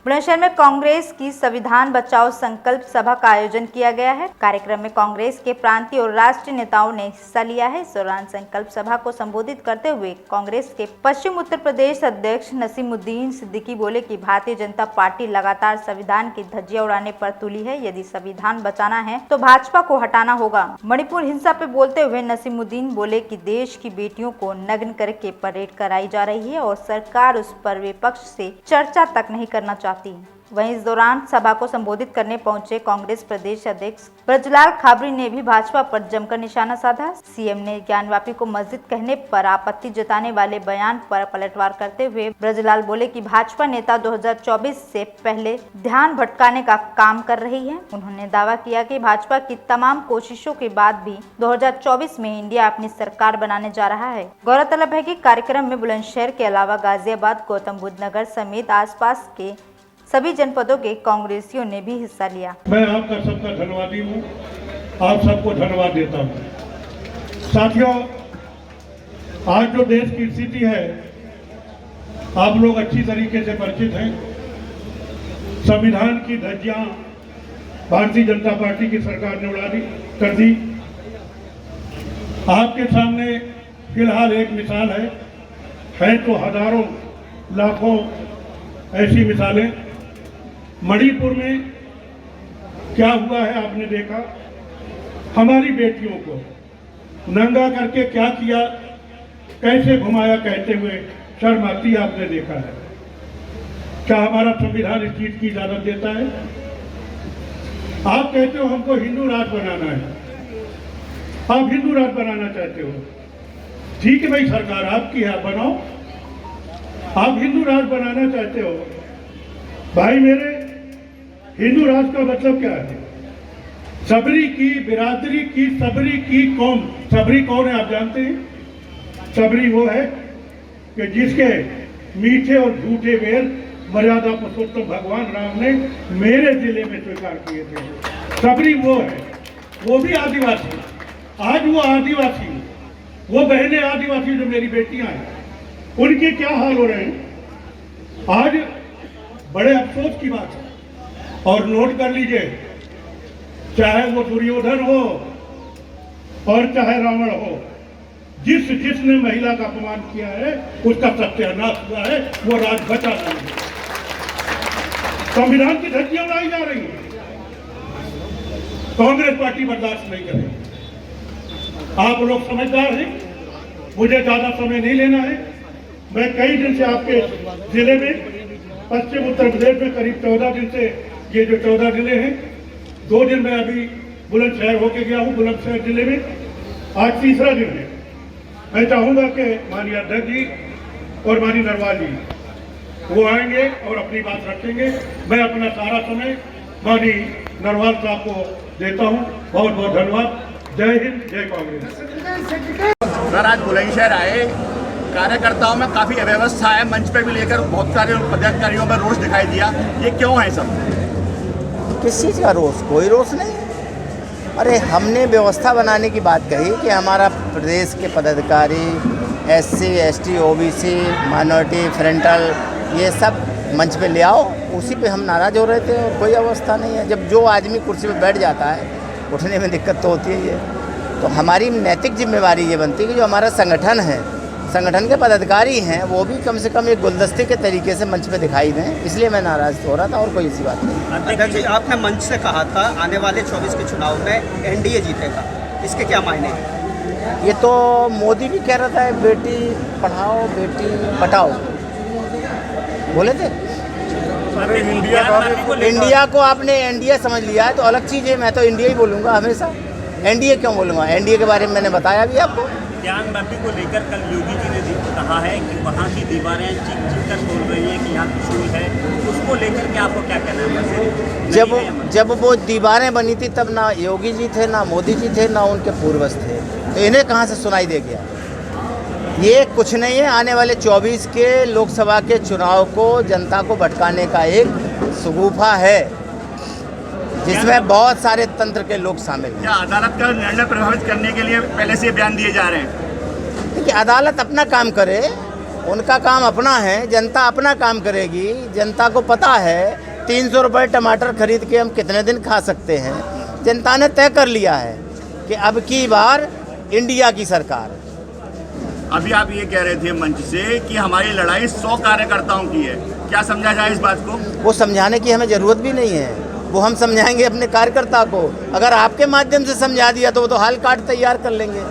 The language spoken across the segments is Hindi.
बुलंदशहर में कांग्रेस की संविधान बचाओ संकल्प सभा का आयोजन किया गया है। कार्यक्रम में कांग्रेस के प्रांतीय और राष्ट्रीय नेताओं ने हिस्सा लिया है। इस दौरान संकल्प सभा को संबोधित करते हुए कांग्रेस के पश्चिम उत्तर प्रदेश अध्यक्ष नसीमुद्दीन सिद्दीकी बोले कि भारतीय जनता पार्टी लगातार संविधान की धज्जियां उड़ाने पर तुली है। यदि संविधान बचाना है तो भाजपा को हटाना होगा। मणिपुर हिंसा पे बोलते हुए नसीमुद्दीन बोले कि देश की बेटियों को नग्न करके परेड कराई जा रही है और सरकार उस पर विपक्ष से चर्चा तक नहीं करना चाहती। वहीं इस दौरान सभा को संबोधित करने पहुंचे कांग्रेस प्रदेश अध्यक्ष ब्रजलाल खाबरी ने भी भाजपा पर जमकर निशाना साधा। सीएम ने ज्ञानवापी को मस्जिद कहने पर आपत्ति जताने वाले बयान पर पलटवार करते हुए ब्रजलाल बोले कि भाजपा नेता 2024 से पहले ध्यान भटकाने का काम कर रही है। उन्होंने दावा किया कि भाजपा की तमाम कोशिशों के बाद भी 2024 में इंडिया अपनी सरकार बनाने जा रहा है। गौरतलब है कि कार्यक्रम में बुलंदशहर के अलावा गाजियाबाद, गौतम बुद्ध नगर समेत आसपास के सभी जनपदों के कांग्रेसियों ने भी हिस्सा लिया। मैं आपका सबका धन्यवादी हूँ, आप सबको धन्यवाद देता हूँ। साथियों, आज जो देश की स्थिति है आप लोग अच्छी तरीके से परिचित हैं। संविधान की धज्जियां भारतीय जनता पार्टी की सरकार ने उड़ा कर दी। आपके सामने फिलहाल एक मिसाल है तो हजारों लाखों ऐसी मिसालें। मणिपुर में क्या हुआ है आपने देखा। हमारी बेटियों को नंगा करके क्या किया, कैसे घुमाया कहते हुए शर्म आती आपने देखा है। क्या हमारा संविधान इस चीज की इजाजत देता है? आप कहते हो हमको हिंदू राष्ट्र बनाना है, आप हिंदू राष्ट्र बनाना चाहते हो, ठीक है भाई, सरकार आपकी है, आप बनाओ। आप हिंदू राष्ट्र बनाना चाहते हो, भाई मेरे, हिंदू राष्ट्र का मतलब क्या है? सबरी की बिरादरी की, सबरी की कौम। सबरी कौन है आप जानते हैं? सबरी वो है कि जिसके मीठे और झूठे वेद मर्यादा पुरुषोत्तम भगवान राम ने मेरे जिले में स्वीकार किए थे। सबरी वो है, वो भी आदिवासी। आज वो आदिवासी, वो बहनें आदिवासी जो मेरी बेटियां हैं, उनके क्या हाल हो रहे हैं आज, बड़े अफसोस की बात है। और नोट कर लीजिए, चाहे वो दुर्योधन हो और चाहे रावण हो, जिसने महिला का अपमान किया है उसका सत्यानाश हुआ है, वो राज बचा नहीं है। संविधान की धज्जियां उड़ाई जा रही है, कांग्रेस पार्टी बर्दाश्त नहीं करेगी। आप लोग समझदार हैं, मुझे ज्यादा समय नहीं लेना है। मैं कई दिन से आपके जिले में, पश्चिम उत्तर प्रदेश में करीब 14 दिन से, ये जो 14 जिले हैं, 2 दिन में अभी बुलंदशहर होके गया हूँ। बुलंदशहर जिले में आज तीसरा दिन है। मैं चाहूंगा कि माननीय अध्यक्ष जी और माननीय नरवाल जी वो आएंगे और अपनी बात रखेंगे। मैं अपना सारा समय माननीय नरवाल साहब को देता हूँ। बहुत बहुत धन्यवाद। जय हिंद, जय कांग्रेस। सर, आज बुलंदशहर आए, कार्यकर्ताओं में काफ़ी अव्यवस्था है। मंच पे भी लेकर बहुत सारे पदाधिकारियों में रोष दिखाई दिया, ये क्यों है सब? किस चीज़ का रोष? कोई रोष नहीं। अरे हमने व्यवस्था बनाने की बात कही कि हमारा प्रदेश के पदाधिकारी SC, ST, OBC, minority, frontal, ये सब मंच पे ले आओ। उसी पे हम नाराज़ हो रहे थे और कोई अवस्था नहीं है। जब जो आदमी कुर्सी पे बैठ जाता है, उठने में दिक्कत तो होती है। तो हमारी नैतिक जिम्मेवारी ये बनती है कि जो हमारा संगठन है, संगठन के पदाधिकारी हैं, वो भी कम से कम एक गुलदस्ते के तरीके से मंच पे दिखाई दें। इसलिए मैं नाराज़ हो रहा था और कोई ऐसी बात नहीं। अध्यक्ष जी, आपने मंच से कहा था आने वाले 24 के चुनाव में NDA जीतेगा, इसके क्या मायने हैं? ये तो मोदी भी कह रहा था बेटी पढ़ाओ बेटी पटाओ, बोले थे। इंडिया को आपने NDA समझ लिया है तो अलग चीज़ है। मैं तो इंडिया ही बोलूँगा हमेशा। NDA क्यों बोलूँगा? NDA के बारे में मैंने बताया भी आपको। ज्ञानवापी को लेकर कल योगी जी ने कहा है कि वहाँ की दीवारें चीख कर बोल रही हैं कि यहाँ त्रिशूल है, उसको लेकर के आपको क्या कहना है? जब वो दीवारें बनी थी तब ना योगी जी थे, ना मोदी जी थे, ना उनके पूर्वज थे, तो इन्हें कहाँ से सुनाई दे गया? ये कुछ नहीं है। आने वाले 24 के लोकसभा के चुनाव को जनता को भटकाने का एक शगुफा है, जिसमें बहुत सारे तंत्र के लोग शामिल हैं। क्या अदालत का निर्णय प्रभावित करने के लिए पहले से बयान दिए जा रहे हैं? देखिए, अदालत अपना काम करे, उनका काम अपना है, जनता अपना काम करेगी। जनता को पता है 300 रुपये टमाटर खरीद के हम कितने दिन खा सकते हैं। जनता ने तय कर लिया है कि अब की बार इंडिया की सरकार। अभी आप ये कह रहे थे मंच से कि हमारी लड़ाई 100 कार्यकर्ताओं की है, क्या समझा जाए इस बात को? वो समझाने की हमें ज़रूरत भी नहीं है, वो हम समझाएंगे अपने कार्यकर्ता को। अगर आपके माध्यम से समझा दिया तो वो तो हाल कार्ड तैयार कर लेंगे।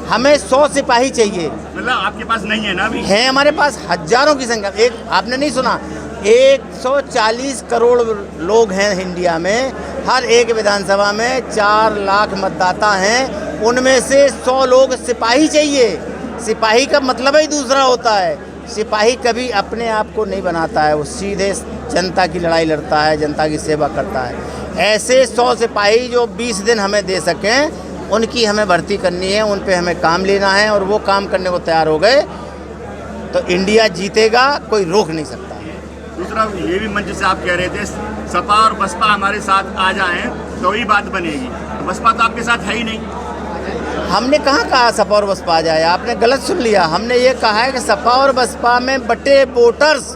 हमें 100 सिपाही चाहिए। मतलब आपके पास नहीं है ना अभी? हैं हमारे पास हजारों की संख्या। एक आपने नहीं सुना, 140 करोड़ लोग हैं इंडिया में, हर एक विधानसभा में 4 लाख मतदाता हैं, उनमें से 100 लोग सिपाही चाहिए। सिपाही का मतलब ही दूसरा होता है। सिपाही कभी अपने आप को नहीं बनाता है, वो सीधे जनता की लड़ाई लड़ता है, जनता की सेवा करता है। ऐसे 100 सिपाही जो 20 दिन हमें दे सकें, उनकी हमें भर्ती करनी है, उन पे हमें काम लेना है, और वो काम करने को तैयार हो गए तो इंडिया जीतेगा, कोई रोक नहीं सकता। दूसरा ये भी मंच से आप कह रहे थे सपा और बसपा हमारे साथ आ जाएं तो ही बात बनेगी, तो बसपा तो आपके साथ है ही नहीं। हमने कहाँ कहा सपा और बसपा आ जाए, आपने गलत सुन लिया। हमने ये कहा है कि सपा और बसपा में बटे वोटर्स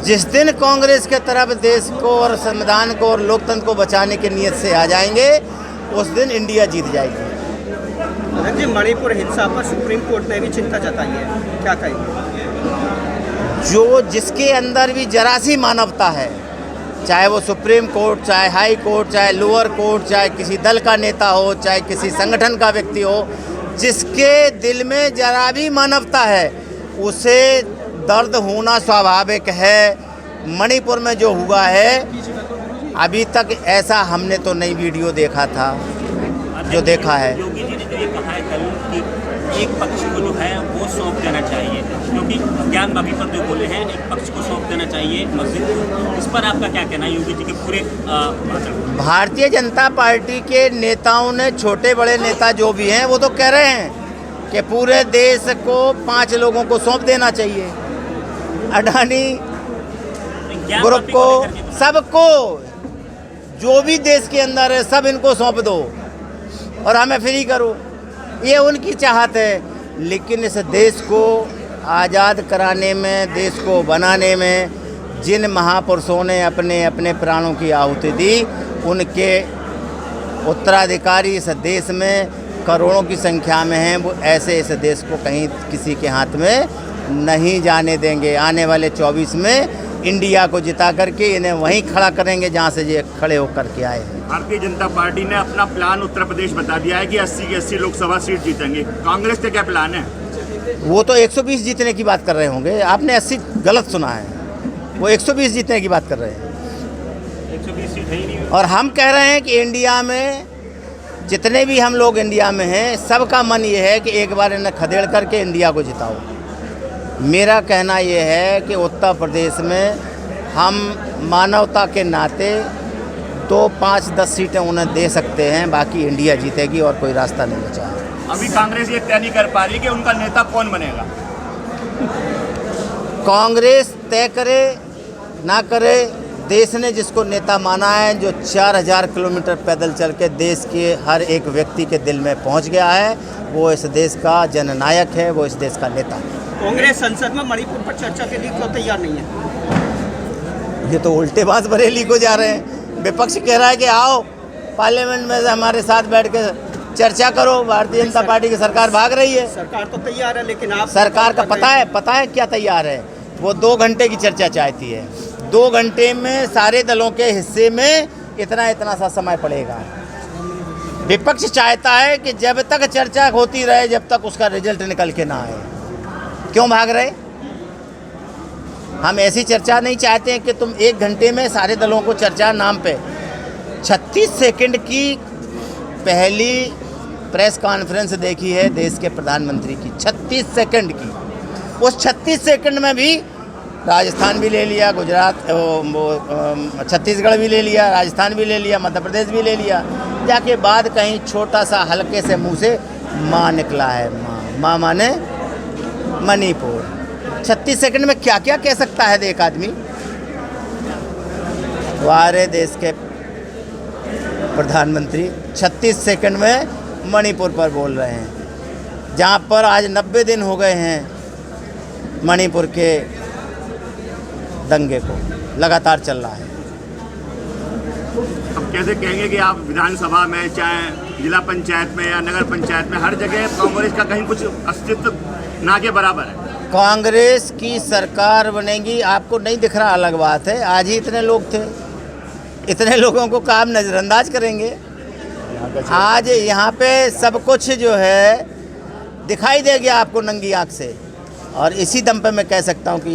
जिस दिन कांग्रेस के तरफ देश को और संविधान को और लोकतंत्र को बचाने की नीयत से आ जाएंगे, उस दिन इंडिया जीत जाएगी। जी, मणिपुर हिंसा पर सुप्रीम कोर्ट ने भी चिंता जताई है, क्या कहेंगे? जो जिसके अंदर भी जरा सी मानवता है, चाहे वो सुप्रीम कोर्ट, चाहे हाई कोर्ट, चाहे लोअर कोर्ट, चाहे किसी दल का नेता हो, चाहे किसी संगठन का व्यक्ति हो, जिसके दिल में जरा भी मानवता है, उसे दर्द होना स्वाभाविक है। मणिपुर में जो हुआ है, अभी तक ऐसा हमने तो नई वीडियो देखा था जो देखा है। योगी जी ने जो ये कहा है कल कि एक पक्ष को जो है वो सौंप देना चाहिए, क्योंकि ज्ञान बागी पर जो बोले हैं एक पक्ष को सौंप देना चाहिए मस्जिद को, इस पर आपका क्या कहना है? योगी जी के पूरे भारतीय जनता पार्टी के नेताओं ने, छोटे बड़े नेता जो भी हैं, वो तो कह रहे हैं कि पूरे देश को 5 लोगों को सौंप देना चाहिए। अडानी ग्रुप को, सबको, जो भी देश के अंदर है सब इनको सौंप दो और हमें फ्री करो, ये उनकी चाहत है। लेकिन इस देश को आज़ाद कराने में, देश को बनाने में जिन महापुरुषों ने अपने अपने प्राणों की आहुति दी, उनके उत्तराधिकारी इस देश में करोड़ों की संख्या में हैं। वो ऐसे इस देश को कहीं किसी के हाथ में नहीं जाने देंगे। आने वाले 24 में इंडिया को जिता करके इन्हें वहीं खड़ा करेंगे जहां से ये खड़े होकर के आए हैं। भारतीय जनता पार्टी ने अपना प्लान उत्तर प्रदेश बता दिया है कि 80 की 80 लोकसभा सीट जीतेंगे। कांग्रेस का क्या प्लान है? वो तो 120 जीतने की बात कर रहे होंगे, आपने 80 गलत सुना है। वो 120 जीतने की बात कर रहे हैं, 120 सीट है ही नहीं। और हम कह रहे हैं कि इंडिया में जितने भी हम लोग इंडिया में हैं, सबका मन ये है कि एक बार इन्हें खदेड़ करके इंडिया को जिताओ। मेरा कहना ये है कि उत्तर प्रदेश में हम मानवता के नाते 2, 5, 10 सीटें उन्हें दे सकते हैं, बाकी इंडिया जीतेगी और कोई रास्ता नहीं बचा है। अभी कांग्रेस ये तय नहीं कर पा रही कि उनका नेता कौन बनेगा। कांग्रेस तय करे ना करे, देश ने जिसको नेता माना है, जो 4000 किलोमीटर पैदल चल के देश के हर एक व्यक्ति के दिल में पहुंच गया है, वो इस देश का जननायक है, वो इस देश का नेता है। कांग्रेस संसद में मणिपुर पर चर्चा के लिए क्यों तैयार नहीं है? ये तो उल्टे बात बरेली को जा रहे हैं। विपक्ष कह रहा है कि आओ पार्लियामेंट में हमारे साथ बैठ के चर्चा करो। भारतीय जनता पार्टी की सरकार भाग रही है। सरकार तो तैयार है, लेकिन आप सरकार का पता है क्या तैयार है? वो 2 घंटे की चर्चा चाहती है। 2 घंटे में सारे दलों के हिस्से में इतना सा समय पड़ेगा। विपक्ष चाहता है कि जब तक चर्चा होती रहे, जब तक उसका रिजल्ट निकल के ना आए। क्यों भाग रहे? हम ऐसी चर्चा नहीं चाहते हैं कि तुम 1 घंटे में सारे दलों को चर्चा नाम पे। 36 सेकंड की पहली प्रेस कॉन्फ्रेंस देखी है देश के प्रधानमंत्री की, 36 सेकंड की। उस 36 सेकंड में भी राजस्थान भी ले लिया, गुजरात, छत्तीसगढ़ भी ले लिया, राजस्थान भी ले लिया, मध्य प्रदेश भी ले लिया। जाके बाद कहीं छोटा सा हल्के से मुंह से माँ निकला है। माँ माने मणिपुर। 36 सेकंड में क्या क्या कह सकता है एक आदमी? हमारे देश के प्रधानमंत्री 36 सेकंड में मणिपुर पर बोल रहे हैं, जहाँ पर आज 90 दिन हो गए हैं मणिपुर के दंगे को लगातार चल रहा है। अब कैसे कहेंगे कि आप विधानसभा में, चाहे जिला पंचायत में या नगर पंचायत में, हर जगह कांग्रेस का कहीं कुछ अस्तित्व ना के बराबर है? कांग्रेस की सरकार बनेगी, आपको नहीं दिख रहा, अलग बात है। आज ही इतने लोग थे, इतने लोगों को काम नज़रअंदाज करेंगे? आज यहाँ पे सब कुछ जो है दिखाई देगी आपको नंगी आँख से, और इसी दम पे मैं कह सकता हूँ कि